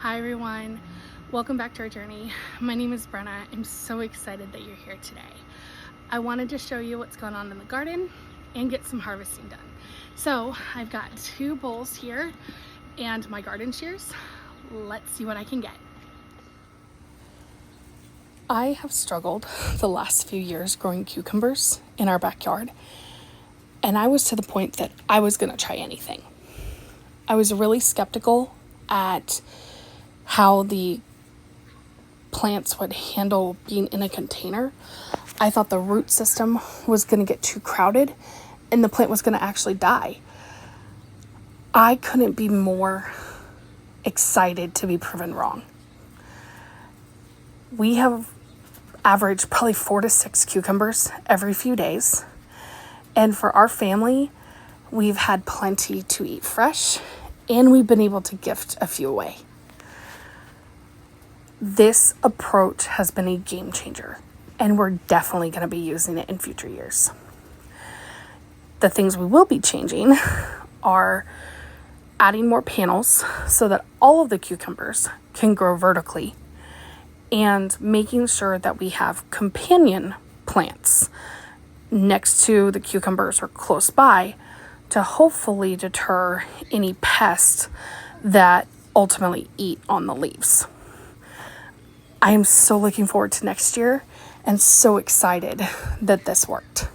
Hi everyone, welcome back to our journey. My name is Brenna. I'm so excited that you're here today. I wanted to show you what's going on in the garden and get some harvesting done. So I've got 2 bowls here and my garden shears. Let's see what I can get. I have struggled the last few years growing cucumbers in our backyard, and I was to the point that I was gonna try anything. I was really skeptical at how the plants would handle being in a container. I thought the root system was going to get too crowded and the plant was going to actually die. I couldn't be more excited to be proven wrong. We have averaged probably 4 to 6 cucumbers every few days. And for our family, we've had plenty to eat fresh, and we've been able to gift a few away. This approach has been a game changer, and we're definitely going to be using it in future years. The things we will be changing are adding more panels so that all of the cucumbers can grow vertically, and making sure that we have companion plants next to the cucumbers or close by to hopefully deter any pests that ultimately eat on the leaves. I am so looking forward to next year and so excited that this worked.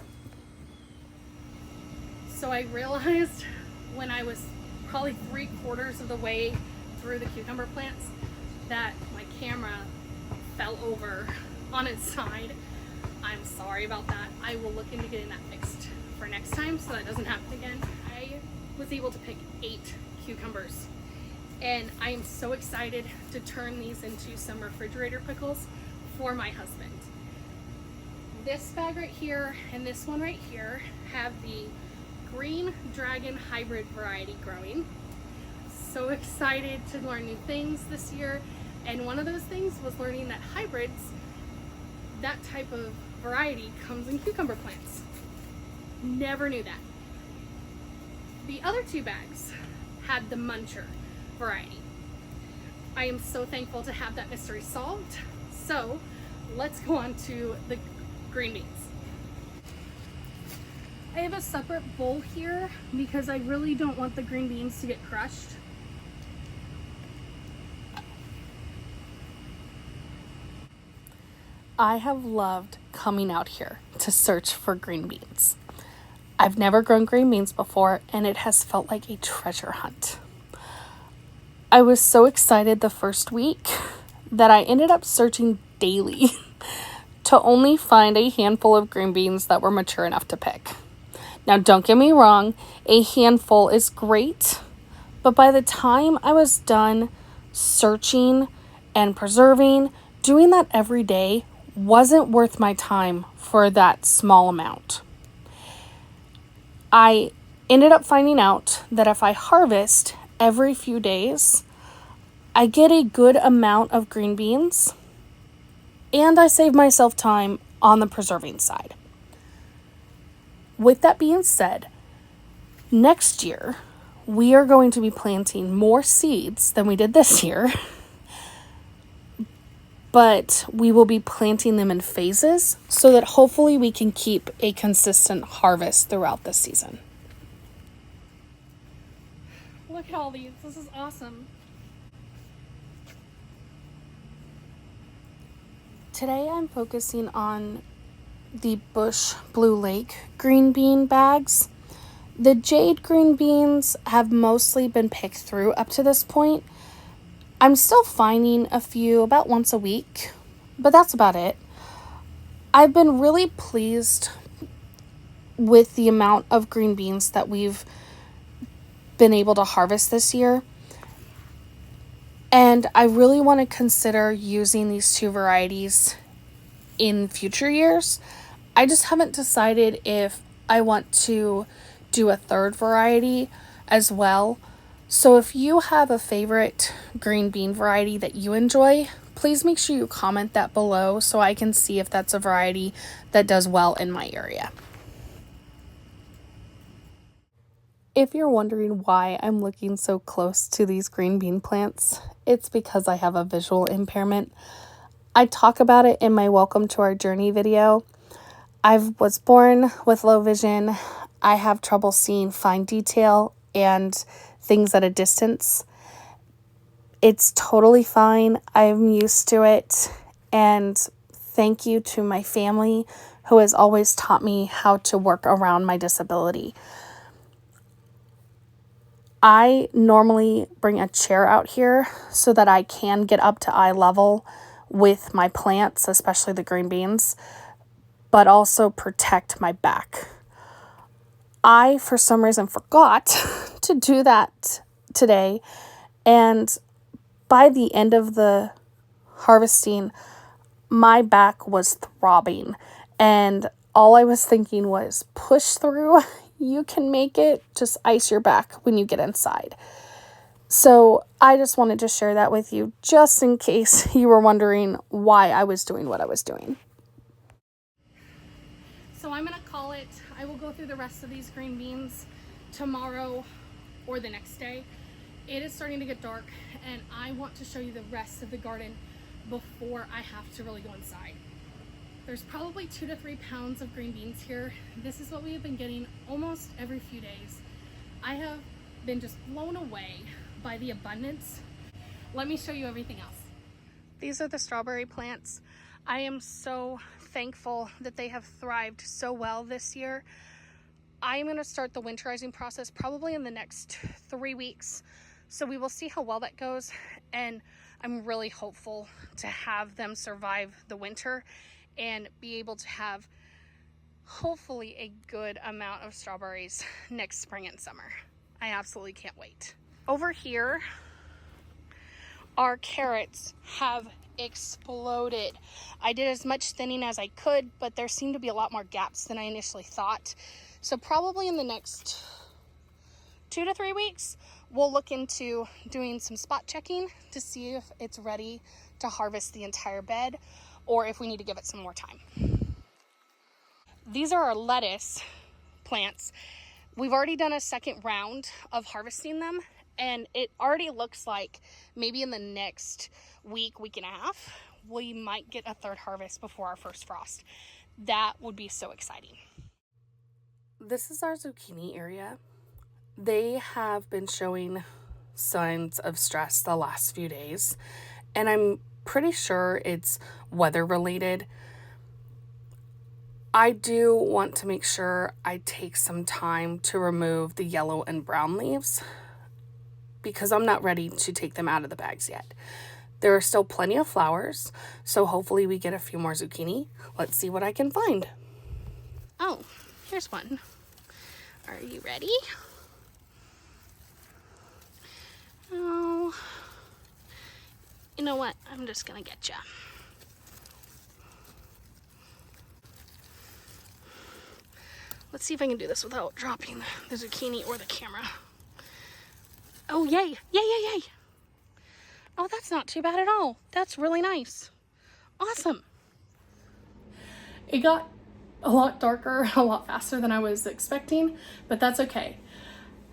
So I realized when I was probably 3/4 of the way through the cucumber plants that my camera fell over on its side. I'm sorry about that. I will look into getting that fixed for next time so that doesn't happen again. I was able to pick 8 cucumbers. And I am so excited to turn these into some refrigerator pickles for my husband. This bag right here and this one right here have the green dragon hybrid variety growing. So excited to learn new things this year. And one of those things was learning that hybrids, that type of variety, comes in cucumber plants. Never knew that. The other 2 bags had the muncher variety. I am so thankful to have that mystery solved. So let's go on to the green beans. I have a separate bowl here because I really don't want the green beans to get crushed. I have loved coming out here to search for green beans. I've never grown green beans before, and it has felt like a treasure hunt. I was so excited the first week that I ended up searching daily to only find a handful of green beans that were mature enough to pick. Now, don't get me wrong, a handful is great, but by the time I was done searching and preserving, doing that every day wasn't worth my time for that small amount. I ended up finding out that if I harvest every few days, I get a good amount of green beans, and I save myself time on the preserving side. With that being said, next year, we are going to be planting more seeds than we did this year, but we will be planting them in phases so that hopefully we can keep a consistent harvest throughout the season. Look at all these. This is awesome. Today I'm focusing on the Bush Blue Lake green bean bags. The jade green beans have mostly been picked through up to this point. I'm still finding a few about once a week, but that's about it. I've been really pleased with the amount of green beans that we've been able to harvest this year, and I really want to consider using these 2 varieties in future years. I just haven't decided if I want to do a 3rd variety as well. So if you have a favorite green bean variety that you enjoy, please make sure you comment that below so I can see if that's a variety that does well in my area. If you're wondering why I'm looking so close to these green bean plants, it's because I have a visual impairment. I talk about it in my Welcome to Our Journey video. I was born with low vision. I have trouble seeing fine detail and things at a distance. It's totally fine. I'm used to it. And thank you to my family who has always taught me how to work around my disability. I normally bring a chair out here so that I can get up to eye level with my plants, especially the green beans, but also protect my back. I, for some reason, forgot to do that today, and by the end of the harvesting, my back was throbbing, and all I was thinking was, push through, you can make it, just ice your back when you get inside. So I just wanted to share that with you, just in case you were wondering why I was doing what I was doing. So I'm gonna call it. I will go through the rest of these green beans tomorrow or the next day. It is starting to get dark, and I want to show you the rest of the garden before I have to really go inside. There's probably 2 to 3 pounds of green beans here. This is what we have been getting almost every few days. I have been just blown away by the abundance. Let me show you everything else. These are the strawberry plants. I am so thankful that they have thrived so well this year. I am going to start the winterizing process probably in the next 3 weeks. So we will see how well that goes. And I'm really hopeful to have them survive the winter and be able to have hopefully a good amount of strawberries next spring and summer. I absolutely can't wait. Over here, our carrots have exploded. I did as much thinning as I could, but there seemed to be a lot more gaps than I initially thought. So probably in the next 2 to 3 weeks, we'll look into doing some spot checking to see if it's ready to harvest the entire bed or if we need to give it some more time. These are our lettuce plants. We've already done a second round of harvesting them, and it already looks like maybe in the next week and a half, we might get a third harvest before our first frost. That would be so exciting. This is our zucchini area. They have been showing signs of stress the last few days, and I'm pretty sure it's weather related. I do want to make sure I take some time to remove the yellow and brown leaves because I'm not ready to take them out of the bags yet. There are still plenty of flowers, so hopefully we get a few more zucchini. Let's see what I can find. Oh, here's one. Are you ready? Oh, you know what? I'm just gonna get ya. Let's see if I can do this without dropping the zucchini or the camera. Oh, yay, yay, yay, yay. Oh, that's not too bad at all. That's really nice. Awesome. It got a lot darker, a lot faster than I was expecting, but that's okay.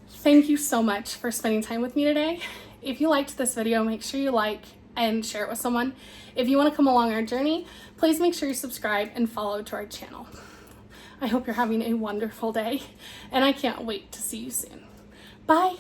Thank you so much for spending time with me today. If you liked this video, make sure you like and share it with someone. If you want to come along our journey, please make sure you subscribe and follow to our channel. I hope you're having a wonderful day, and I can't wait to see you soon. Bye.